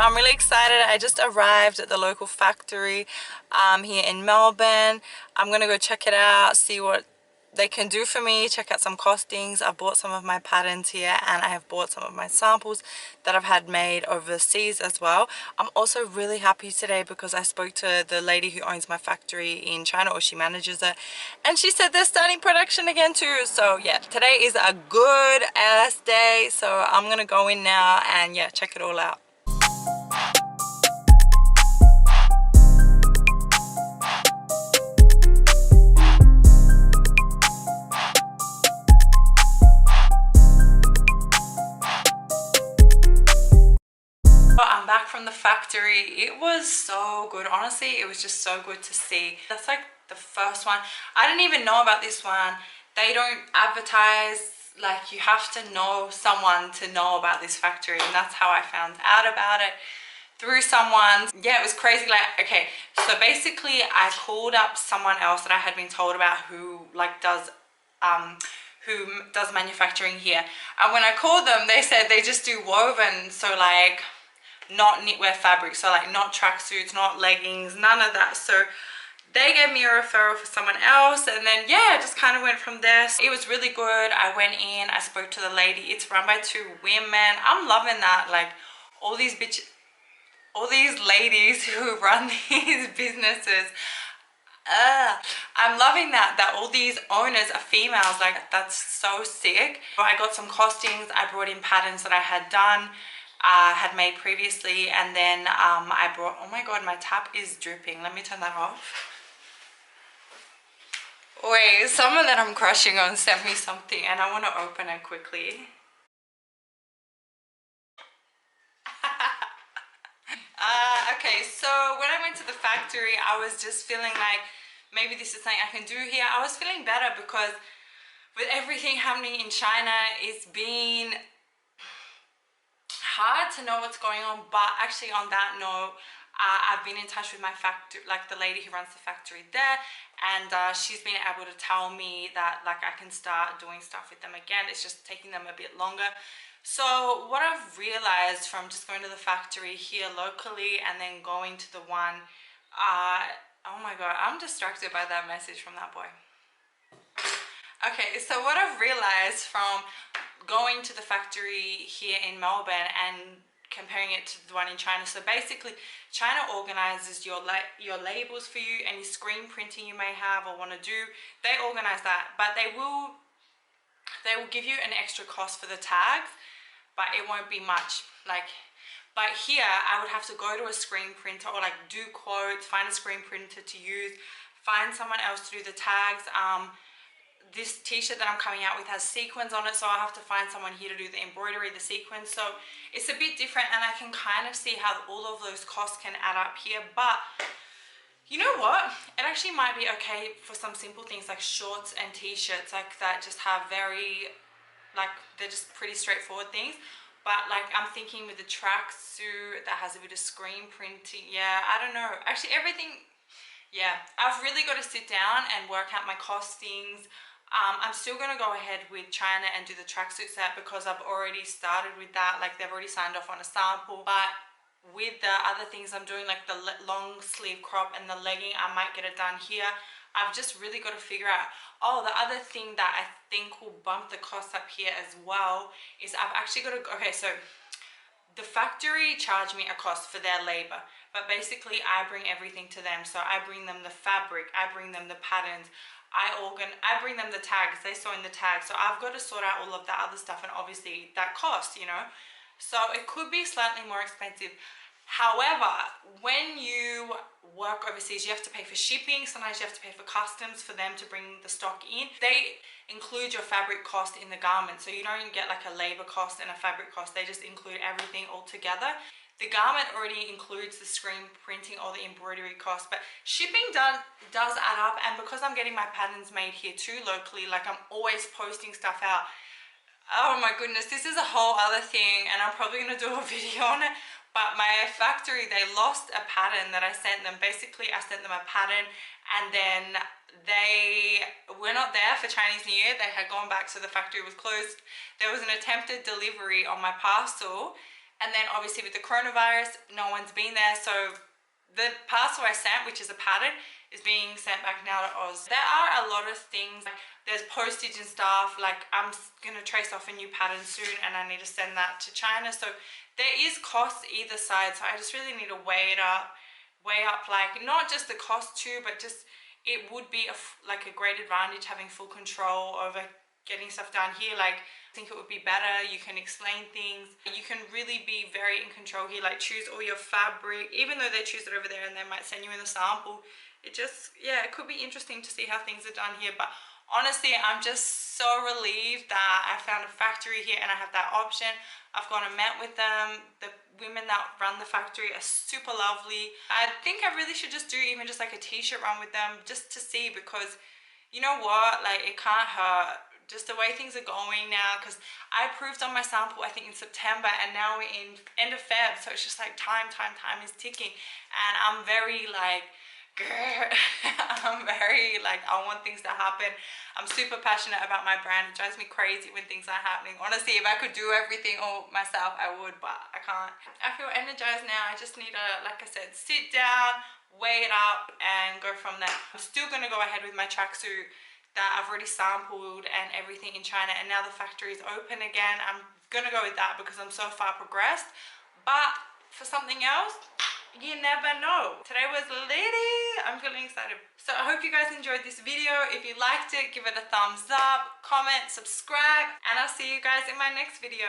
I'm really excited. I just arrived at the local factory here in Melbourne. I'm gonna go check it out, see what they can do for me, check out some costings. I've bought some of my patterns here, and I have bought some of my samples that I've had made overseas as well. I'm also really happy today because I spoke to the lady who owns my factory in China, or she manages it, and she said they're starting production again too. So yeah, today is a good ass day, so I'm gonna go in now and yeah, check it all out. I'm back from the factory. It was so good. Honestly, it was just so good to see. That's like the first one. I didn't even know about this one. They don't advertise, like you have to know someone to know about this factory, and that's how I found out about it, through someone. Yeah, it was crazy. Like, okay, so basically I called up someone else that I had been told about who like does manufacturing here, and when I called them, they said they just do woven, so like not knitwear fabric, so like not tracksuits, not leggings, none of that. So they gave me a referral for someone else, and then yeah, just kind of went from there. It was really good. I went in, I spoke to the lady. It's run by 2 women. I'm loving that. Like all these ladies who run these businesses, I'm loving that all these owners are females. Like that's so sick. I got some costings. I brought in patterns that I had done, had made previously, and then I brought, oh my god, my tap is dripping. Let me turn that off. Wait, someone that I'm crushing on sent me something and I want to open it quickly. Okay, so when I went to the factory, I was just feeling like maybe this is something I can do here. I was feeling better because with everything happening in China, it's been hard to know what's going on. But actually, on that note, I've been in touch with my factory, like the lady who runs the factory there, and she's been able to tell me that like I can start doing stuff with them again. It's just taking them a bit longer. So what I've realized from just going to the factory here locally and then going to the one, oh my god, I'm distracted by that message from that boy. Okay, so what I've realized from going to the factory here in Melbourne and comparing it to the one in China, so basically China organizes your labels for you, any screen printing you may have or want to do. They organize that, but they will give you an extra cost for the tags, but it won't be much. Like, but here I would have to go to a screen printer or like do quotes, find a screen printer to use, find someone else to do the tags. This t-shirt that I'm coming out with has sequins on it, so I have to find someone here to do the embroidery, the sequins. So it's a bit different, and I can kind of see how all of those costs can add up here. But you know what, it actually might be okay for some simple things like shorts and t-shirts like that, just have very, like, they're just pretty straightforward things. But like I'm thinking with the tracksuit that has a bit of screen printing, yeah, I don't know, actually everything, yeah, I've really got to sit down and work out my costings. I'm still going to go ahead with China and do the tracksuit set because I've already started with that. Like they've already signed off on a sample. But with the other things I'm doing, like the long sleeve crop and the legging, I might get it done here. I've just really got to figure out. Oh, the other thing that I think will bump the cost up here as well is I've actually got to, okay, so the factory charged me a cost for their labor, but basically I bring everything to them. So I bring them the fabric, I bring them the patterns, I bring them the tags, they sew in the tags. So I've got to sort out all of that other stuff, and obviously that cost, you know. So it could be slightly more expensive. However, when you work overseas, you have to pay for shipping. Sometimes you have to pay for customs for them to bring the stock in. They include your fabric cost in the garment, so you don't get like a labor cost and a fabric cost. They just include everything all together. The garment already includes the screen printing or the embroidery cost, but shipping does add up. And because I'm getting my patterns made here too locally, like I'm always posting stuff out. Oh my goodness, this is a whole other thing, and I'm probably going to do a video on it. But my factory, they lost a pattern that I sent them. Basically, I sent them a pattern, and then they were not there for Chinese New Year. They had gone back, so the factory was closed. There was an attempted delivery on my parcel, And then obviously with the coronavirus, no one's been there, so the parcel I sent, which is a pattern, is being sent back now to Oz. There are a lot of things, like there's postage and stuff, like I'm gonna trace off a new pattern soon and I need to send that to China, so there is costs either side, so I just really need to weigh up like not just the cost too, but just it would be like a great advantage having full control over getting stuff done here. Like I think it would be better, you can explain things, you can really be very in control here, like choose all your fabric, even though they choose it over there and they might send you in the sample. It just, yeah, it could be interesting to see how things are done here. But honestly, I'm just so relieved that I found a factory here and I have that option. I've gone and met with them. The women that run the factory are super lovely. I think I really should just do even just like a t-shirt run with them just to see, because you know what, like it can't hurt. Just the way things are going now, because I approved on my sample I think in September and now we're in end of Feb, so it's just like time is ticking, and I'm very like I'm very like, I want things to happen. I'm super passionate about my brand. It drives me crazy when things are happening. Honestly, if I could do everything all myself I would, but I can't. I feel energized now. I just need to, like I said, sit down, weigh it up and go from there. I'm still gonna go ahead with my tracksuit that I've already sampled and everything in China, and now the factory is open again. I'm gonna go with that because I'm so far progressed. But for something else, you never know. Today was litty. I'm feeling excited. So I hope you guys enjoyed this video. If you liked it, give it a thumbs up, comment, subscribe, and I'll see you guys in my next video.